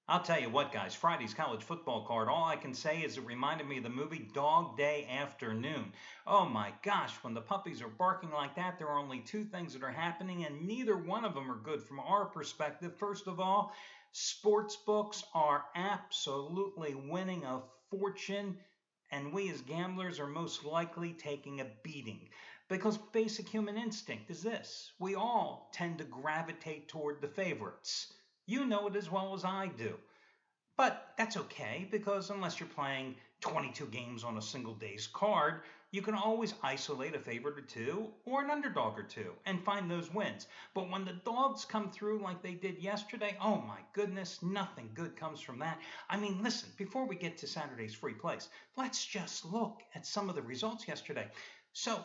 I'll tell you what, guys, Friday's college football card, all I can say is it reminded me of the movie Dog Day Afternoon. Oh my gosh, when the puppies are barking like that, there are only two things that are happening, and neither one of them are good from our perspective. First of all, sports books are absolutely winning a fortune, and we as gamblers are most likely taking a beating. Because basic human instinct is this: we all tend to gravitate toward the favorites. You know it as well as I do. But that's okay because unless you're playing 22 games on a single day's card, you can always isolate a favorite or two or an underdog or two and find those wins. But when the dogs come through like they did yesterday, oh my goodness, nothing good comes from that. I mean, listen, before we get to Saturday's free plays, let's just look at some of the results yesterday. So,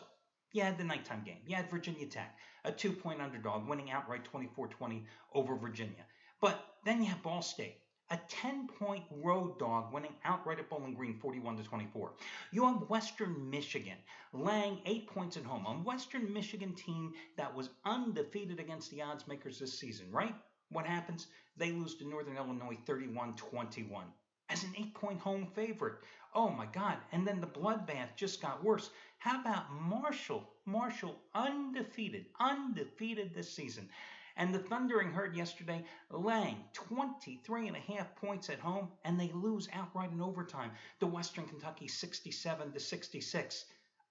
you had the nighttime game. You had Virginia Tech, a 2-point underdog, winning outright 24-20 over Virginia. But then you have Ball State, a 10-point road dog winning outright at Bowling Green 41-24. You have Western Michigan laying 8 points at home. A Western Michigan team that was undefeated against the odds makers this season, right? What happens? They lose to Northern Illinois 31-21 as an 8-point home favorite. Oh my God. And then the bloodbath just got worse. How about Marshall? Marshall undefeated this season. And the Thundering Herd yesterday laying 23.5 points at home, and they lose outright in overtime to Western Kentucky 67-66.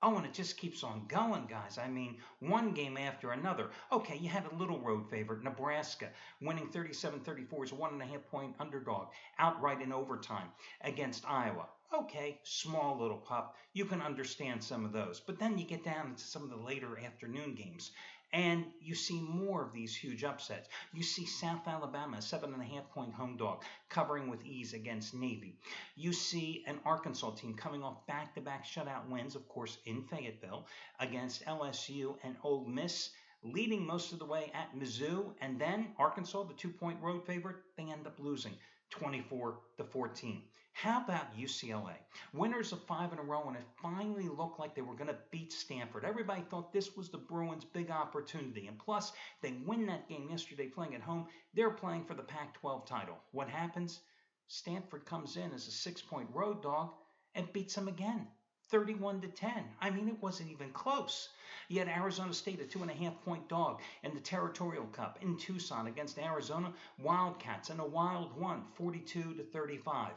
Oh, and it just keeps on going, guys. I mean, one game after another. Okay, you had a little road favorite, Nebraska, winning 37-34 as a 1.5-point underdog outright in overtime against Iowa. Okay, small little pup. You can understand some of those. But then you get down into some of the later afternoon games, and you see more of these huge upsets. You see South Alabama, a 7.5-point home dog, covering with ease against Navy. You see an Arkansas team coming off back-to-back shutout wins, of course, in Fayetteville, against LSU and Ole Miss, leading most of the way at Mizzou. And then Arkansas, the 2-point road favorite, they end up losing 24-14. How about UCLA? Winners of 5 in a row, and it finally looked like they were going to beat Stanford. Everybody thought this was the Bruins' big opportunity. And plus, they win that game yesterday playing at home. They're playing for the Pac-12 title. What happens? Stanford comes in as a 6-point road dog and beats them again. 31-10. I mean, it wasn't even close. You had Arizona State, a 2.5-point dog in the Territorial Cup in Tucson against Arizona Wildcats, and a wild one, 42-35.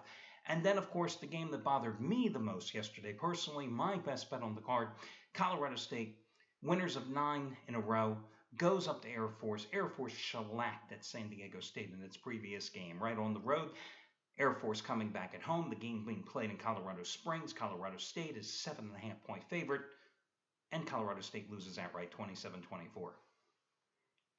And then, of course, the game that bothered me the most yesterday, personally, my best bet on the card, Colorado State, winners of 9 in a row, goes up to Air Force. Air Force shellacked at San Diego State in its previous game, right on the road. Air Force coming back at home, the game being played in Colorado Springs. Colorado State is 7.5-point favorite, and Colorado State loses outright 27-24.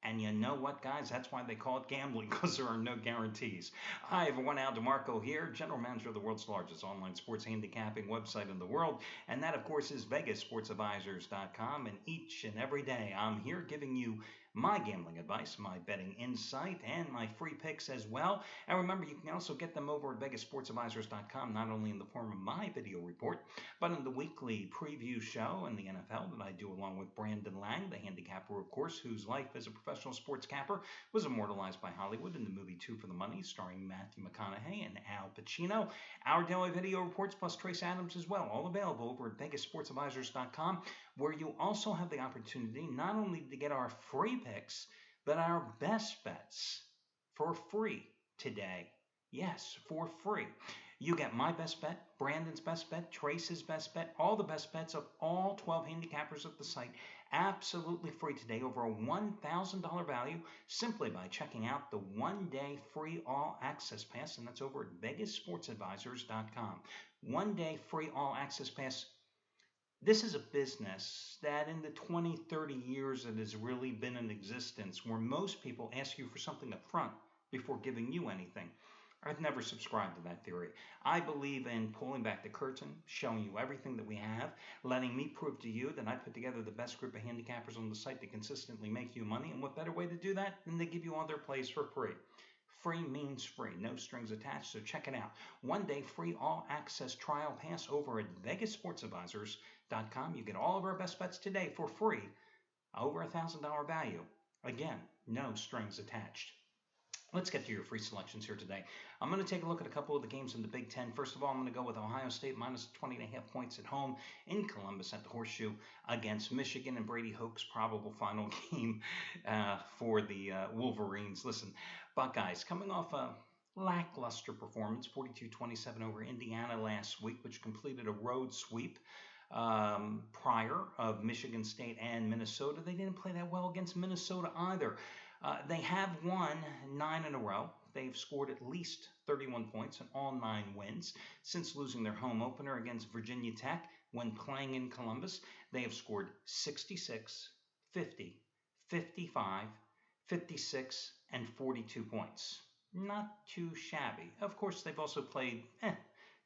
And you know what, guys? That's why they call it gambling, because there are no guarantees. Hi, everyone. Al DeMarco here, general manager of the world's largest online sports handicapping website in the world. And that, of course, is VegasSportsAdvisors.com. And each and every day, I'm here giving you my gambling advice, my betting insight, and my free picks as well. And remember, you can also get them over at VegasSportsAdvisors.com, not only in the form of my video report, but in the weekly preview show in the NFL that I do along with Brandon Lang, the handicapper, of course, whose life as a professional sports capper was immortalized by Hollywood in the movie Two for the Money, starring Matthew McConaughey and Al Pacino. Our daily video reports plus Trace Adams as well, all available over at VegasSportsAdvisors.com, where you also have the opportunity not only to get our free picks, but our best bets for free today. Yes, for free. You get my best bet, Brandon's best bet, Trace's best bet, all the best bets of all 12 handicappers at the site, absolutely free today, over a $1,000 value, simply by checking out the one-day free all-access pass, and that's over at VegasSportsAdvisors.com. One-day free all-access pass. This is a business that in the 20, 30 years it has really been in existence, where most people ask you for something up front before giving you anything. I've never subscribed to that theory. I believe in pulling back the curtain, showing you everything that we have, letting me prove to you that I put together the best group of handicappers on the site to consistently make you money. And what better way to do that than to give you all their plays for free? Free means free, no strings attached, so check it out. One day free all-access trial pass over at VegasSportsAdvisors.com. You get all of our best bets today for free, over $1,000 value. Again, no strings attached. Let's get to your free selections here today. I'm going to take a look at a couple of the games in the Big Ten. First of all, I'm going to go with Ohio State minus 20.5 points at home in Columbus at the Horseshoe against Michigan, and Brady Hoke's probable final game for the Wolverines. Listen, Buckeyes coming off a lackluster performance, 42-27 over Indiana last week, which completed a road sweep prior of Michigan State and Minnesota. They didn't play that well against Minnesota either. They have won 9 in a row. They've scored at least 31 points in all 9 wins since losing their home opener against Virginia Tech when playing in Columbus. They have scored 66, 50, 55, 56, and 42 points. Not too shabby. Of course, they've also played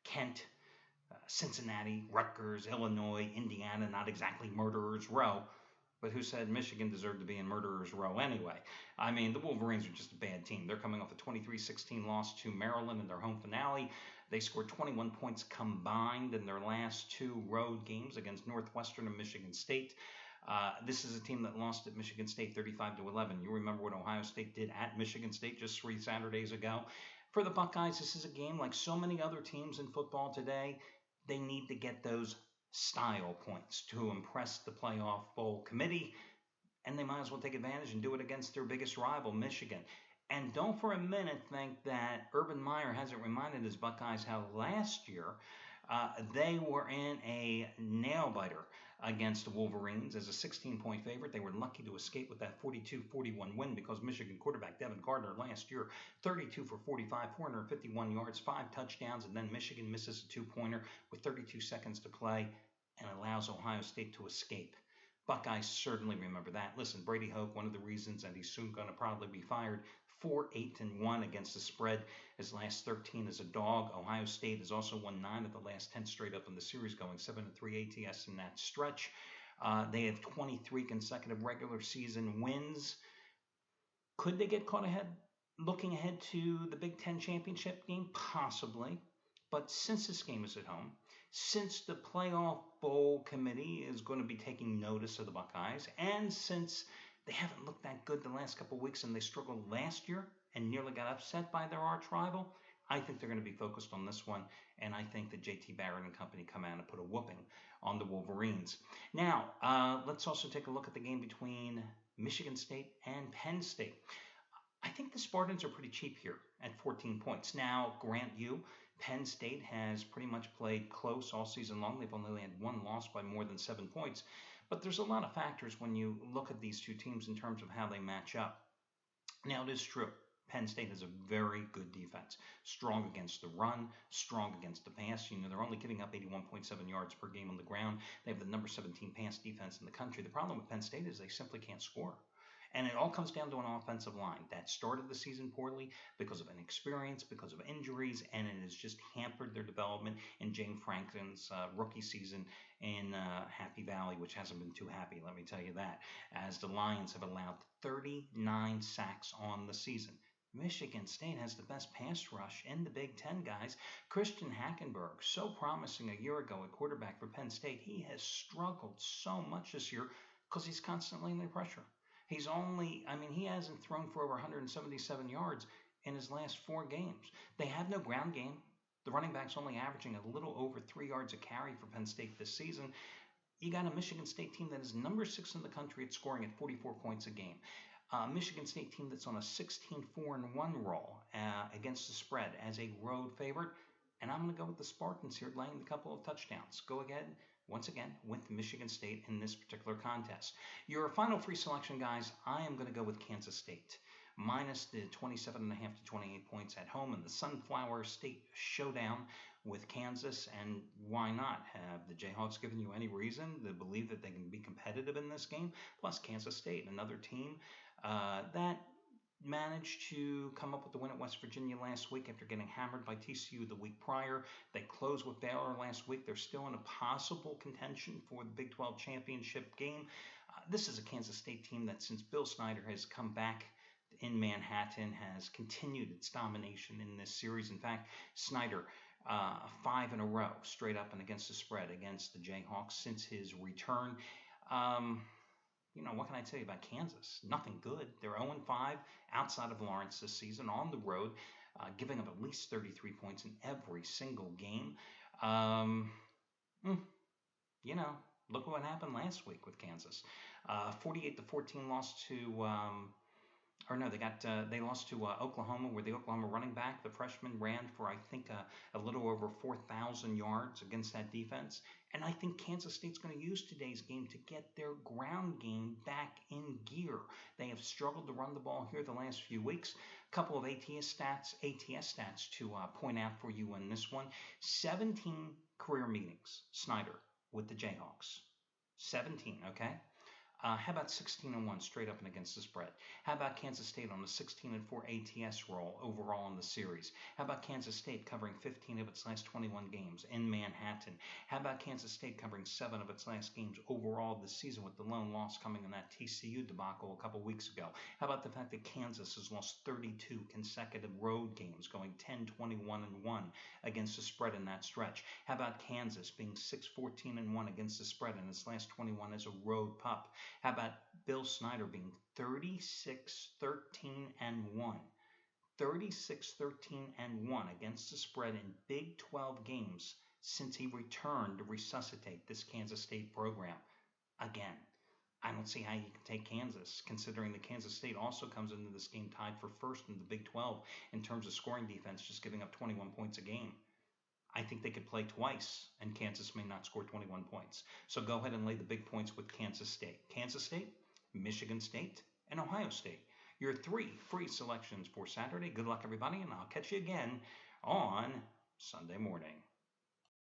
Kent, Cincinnati, Rutgers, Illinois, Indiana, not exactly murderer's row. But who said Michigan deserved to be in murderer's row anyway? I mean, the Wolverines are just a bad team. They're coming off a 23-16 loss to Maryland in their home finale. They scored 21 points combined in their last 2 road games against Northwestern and Michigan State. This is a team that lost at Michigan State 35-11. You remember what Ohio State did at Michigan State just 3 Saturdays ago? For the Buckeyes, this is a game like so many other teams in football today. They need to get those style points to impress the playoff bowl committee, and they might as well take advantage and do it against their biggest rival, Michigan. And don't for a minute think that Urban Meyer hasn't reminded his Buckeyes how last year they were in a nail-biter against the Wolverines as a 16-point favorite. They were lucky to escape with that 42-41 win because Michigan quarterback Devin Gardner last year, 32 for 45, 451 yards, 5 touchdowns, and then Michigan misses a 2-pointer with 32 seconds to play and allows Ohio State to escape. Buckeyes certainly remember that. Listen, Brady Hoke, one of the reasons, and he's soon going to probably be fired, 4-8-1 against the spread. His last 13 as a dog. Ohio State has also won 9 of the last 10 straight up in the series, going 7-3 ATS in that stretch. They have 23 consecutive regular season wins. Could they get caught ahead, looking ahead to the Big Ten championship game? Possibly. But since this game is at home, since the playoff bowl committee is going to be taking notice of the Buckeyes, and since they haven't looked that good the last couple of weeks and they struggled last year and nearly got upset by their arch rival, I think they're going to be focused on this one, and I think that JT Barrett and company come out and put a whooping on the Wolverines. Now, let's also take a look at the game between Michigan State and Penn State. I think the Spartans are pretty cheap here at 14 points. Now, grant you, Penn State has pretty much played close all season long. They've only had 1 loss by more than 7 points. But there's a lot of factors when you look at these two teams in terms of how they match up. Now, it is true. Penn State has a very good defense. Strong against the run, strong against the pass. You know, they're only giving up 81.7 yards per game on the ground. They have the number 17 pass defense in the country. The problem with Penn State is they simply can't score. And it all comes down to an offensive line that started the season poorly because of inexperience, because of injuries, and it has just hampered their development in James Franklin's rookie season in Happy Valley, which hasn't been too happy, let me tell you that, as the Lions have allowed 39 sacks on the season. Michigan State has the best pass rush in the Big Ten, guys. Christian Hackenberg, so promising a year ago at quarterback for Penn State, he has struggled so much this year because he's constantly under pressure. He hasn't thrown for over 177 yards in his last 4 games. They have no ground game. The running back's only averaging a little over 3 yards a carry for Penn State this season. You got a Michigan State team that is number 6 in the country at scoring at 44 points a game. Michigan State team that's on a 16-4-1 roll against the spread as a road favorite. And I'm going to go with the Spartans here, laying a couple of touchdowns. Go ahead, once again, with Michigan State in this particular contest. Your final free selection, guys, I am going to go with Kansas State. Minus the 27.5 to 28 points at home in the Sunflower State Showdown with Kansas. And why not? Have the Jayhawks given you any reason to believe that they can be competitive in this game? Plus, Kansas State, another team that managed to come up with the win at West Virginia last week after getting hammered by TCU the week prior. They closed with Baylor last week. They're still in a possible contention for the Big 12 championship game. This is a Kansas State team that, since Bill Snyder has come back in Manhattan, has continued its domination in this series. In fact, Snyder, 5 in a row, straight up and against the spread against the Jayhawks since his return. What can I tell you about Kansas? Nothing good. They're 0-5 outside of Lawrence this season on the road, giving up at least 33 points in every single game. Um, mm, you know, Look what happened last week with Kansas. 48-14 loss to or no, they lost to Oklahoma, where the Oklahoma running back, the freshman, ran for I think a little over 4,000 yards against that defense. And I think Kansas State's going to use today's game to get their ground game back in gear. They have struggled to run the ball here the last few weeks. A couple of ATS stats to point out for you in this one. 17 career meetings, Snyder, with the Jayhawks. 17, okay? How about 16-1 straight up and against the spread? How about Kansas State on a 16-4 ATS roll overall in the series? How about Kansas State covering 15 of its last 21 games in Manhattan? How about Kansas State covering 7 of its last games overall this season, with the lone loss coming in that TCU debacle a couple weeks ago? How about the fact that Kansas has lost 32 consecutive road games, going 10-21-1 against the spread in that stretch? How about Kansas being 6-14-1 against the spread in its last 21 as a road pup? How about Bill Snyder being 36-13-1? 36-13-1 against the spread in Big 12 games since he returned to resuscitate this Kansas State program. Again, I don't see how you can take Kansas, considering that Kansas State also comes into this game tied for first in the Big 12 in terms of scoring defense, just giving up 21 points a game. I think they could play twice, and Kansas may not score 21 points. So go ahead and lay the big points with Kansas State. Kansas State, Michigan State, and Ohio State. Your 3 free selections for Saturday. Good luck, everybody, and I'll catch you again on Sunday morning.